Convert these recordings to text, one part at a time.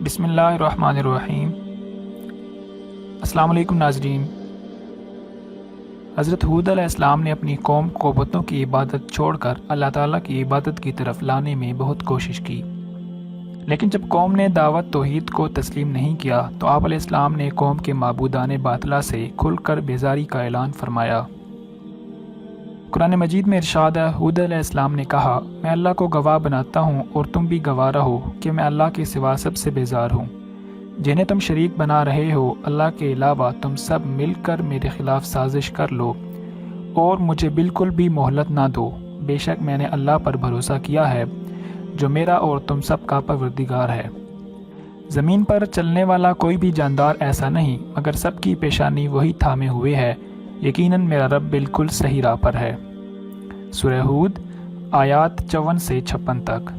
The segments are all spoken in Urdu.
بسم اللہ الرحمن الرحیم۔ السلام علیکم ناظرین۔ حضرت ہود علیہ السلام نے اپنی قوم کو بتوں کی عبادت چھوڑ کر اللہ تعالیٰ کی عبادت کی طرف لانے میں بہت کوشش کی، لیکن جب قوم نے دعوت توحید کو تسلیم نہیں کیا تو آپ علیہ السلام نے قوم کے معبودان باطلہ سے کھل کر بیزاری کا اعلان فرمایا۔ قرآن مجید میں ارشاد ہے، ہود علیہ السلام نے کہا، میں اللہ کو گواہ بناتا ہوں اور تم بھی گواہ رہو کہ میں اللہ کے سوا سب سے بیزار ہوں، جنہیں تم شریک بنا رہے ہو اللہ کے علاوہ تم سب مل کر میرے خلاف سازش کر لو اور مجھے بالکل بھی مہلت نہ دو۔ بے شک میں نے اللہ پر بھروسہ کیا ہے جو میرا اور تم سب کا پروردگار ہے۔ زمین پر چلنے والا کوئی بھی جاندار ایسا نہیں مگر سب کی پیشانی وہی تھامے ہوئے ہے، یقیناً میرا رب بالکل صحیح راہ پر ہے۔ سورہ ہود آیات 54 سے 56 تک۔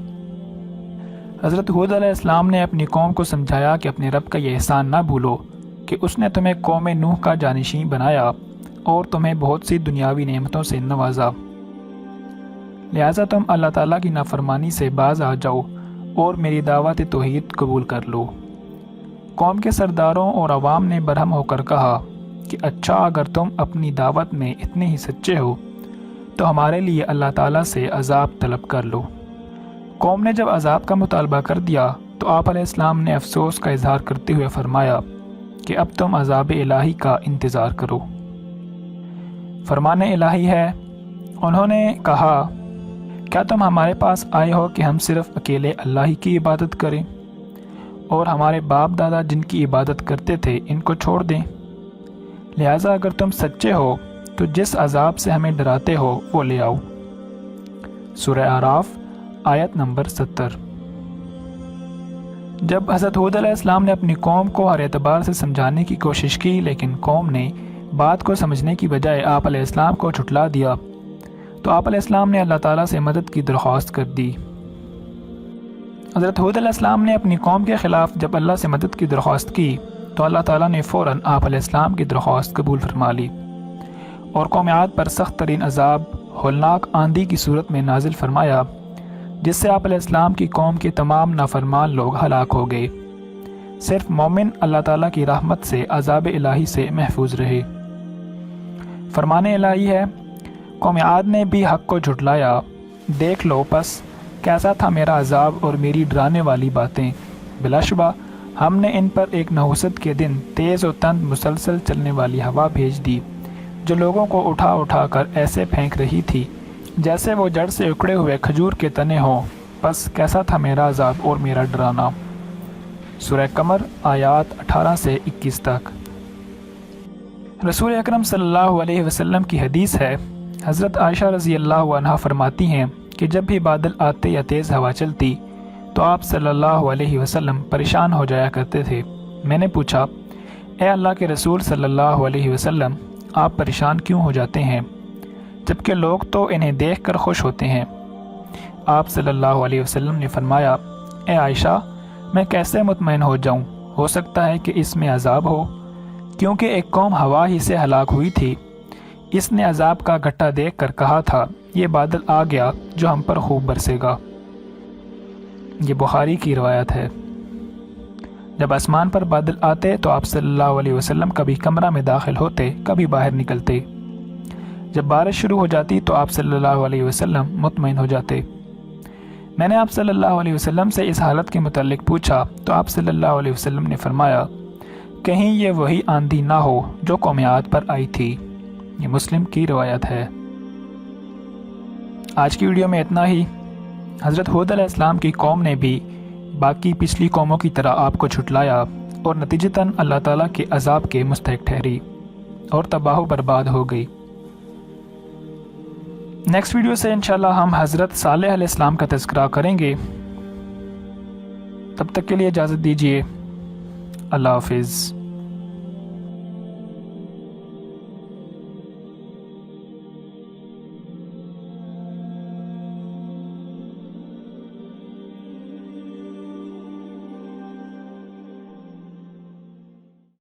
حضرت ہود علیہ السلام نے اپنی قوم کو سمجھایا کہ اپنے رب کا یہ احسان نہ بھولو کہ اس نے تمہیں قوم نوح کا جانشین بنایا اور تمہیں بہت سی دنیاوی نعمتوں سے نوازا، لہٰذا تم اللہ تعالیٰ کی نافرمانی سے باز آ جاؤ اور میری دعوت توحید قبول کر لو۔ قوم کے سرداروں اور عوام نے برہم ہو کر کہا کہ اچھا، اگر تم اپنی دعوت میں اتنے ہی سچے ہو تو ہمارے لیے اللہ تعالیٰ سے عذاب طلب کر لو۔ قوم نے جب عذاب کا مطالبہ کر دیا تو آپ علیہ السلام نے افسوس کا اظہار کرتے ہوئے فرمایا کہ اب تم عذاب الہی کا انتظار کرو۔ فرمان الہی ہے، انہوں نے کہا، کیا تم ہمارے پاس آئے ہو کہ ہم صرف اکیلے اللہ ہی کی عبادت کریں اور ہمارے باپ دادا جن کی عبادت کرتے تھے ان کو چھوڑ دیں؟ لہٰذا اگر تم سچے ہو تو جس عذاب سے ہمیں ڈراتے ہو وہ لے آؤ۔ سورہ اعراف آیت نمبر 70۔ جب حضرت ہود علیہ السلام نے اپنی قوم کو ہر اعتبار سے سمجھانے کی کوشش کی لیکن قوم نے بات کو سمجھنے کی بجائے آپ علیہ السلام کو جھٹلا دیا تو آپ علیہ السلام نے اللہ تعالیٰ سے مدد کی درخواست کر دی۔ حضرت ہود علیہ السلام نے اپنی قوم کے خلاف جب اللہ سے مدد کی درخواست کی تو اللہ تعالیٰ نے فوراً آپ علیہ السلام کی درخواست قبول فرما لی اور قوم عاد پر سخت ترین عذاب ہولناک آندھی کی صورت میں نازل فرمایا، جس سے آپ علیہ السلام کی قوم کے تمام نافرمان لوگ ہلاک ہو گئے۔ صرف مومن اللہ تعالیٰ کی رحمت سے عذاب الہی سے محفوظ رہے۔ فرمان الہی ہے، قوم عاد نے بھی حق کو جھٹلایا، دیکھ لو پس کیسا تھا میرا عذاب اور میری ڈرانے والی باتیں۔ بلا شبہ ہم نے ان پر ایک نحوست کے دن تیز و تند مسلسل چلنے والی ہوا بھیج دی جو لوگوں کو اٹھا اٹھا کر ایسے پھینک رہی تھی جیسے وہ جڑ سے اکھڑے ہوئے کھجور کے تنے ہوں، پس کیسا تھا میرا عذاب اور میرا ڈرانا۔ سورہ قمر آیات 18 سے 21 تک۔ رسول اکرم صلی اللہ علیہ وسلم کی حدیث ہے، حضرت عائشہ رضی اللہ عنہا فرماتی ہیں کہ جب بھی بادل آتے یا تیز ہوا چلتی تو آپ صلی اللہ علیہ وسلم پریشان ہو جایا کرتے تھے۔ میں نے پوچھا، اے اللہ کے رسول صلی اللہ علیہ وسلم، آپ پریشان کیوں ہو جاتے ہیں جبکہ لوگ تو انہیں دیکھ کر خوش ہوتے ہیں؟ آپ صلی اللہ علیہ وسلم نے فرمایا، اے عائشہ، میں کیسے مطمئن ہو جاؤں؟ ہو سکتا ہے کہ اس میں عذاب ہو، کیونکہ ایک قوم ہوا ہی سے ہلاک ہوئی تھی، اس نے عذاب کا گھٹا دیکھ کر کہا تھا، یہ بادل آ گیا جو ہم پر خوب برسے گا۔ یہ بخاری کی روایت ہے۔ جب آسمان پر بادل آتے تو آپ صلی اللہ علیہ وسلم کبھی کمرہ میں داخل ہوتے، کبھی باہر نکلتے۔ جب بارش شروع ہو جاتی تو آپ صلی اللہ علیہ وسلم مطمئن ہو جاتے۔ میں نے آپ صلی اللہ علیہ وسلم سے اس حالت کے متعلق پوچھا تو آپ صلی اللہ علیہ وسلم نے فرمایا، کہیں یہ وہی آندھی نہ ہو جو قوم عاد پر آئی تھی۔ یہ مسلم کی روایت ہے۔ آج کی ویڈیو میں اتنا ہی۔ حضرت ہود علیہ السلام کی قوم نے بھی باقی پچھلی قوموں کی طرح آپ کو جھٹلایا اور نتیجتاً اللہ تعالیٰ کے عذاب کے مستحق ٹھہری اور تباہ و برباد ہو گئی۔ نیکسٹ ویڈیو سے انشاءاللہ ہم حضرت صالح علیہ السلام کا تذکرہ کریں گے۔ تب تک کے لیے اجازت دیجیے۔ اللہ حافظ۔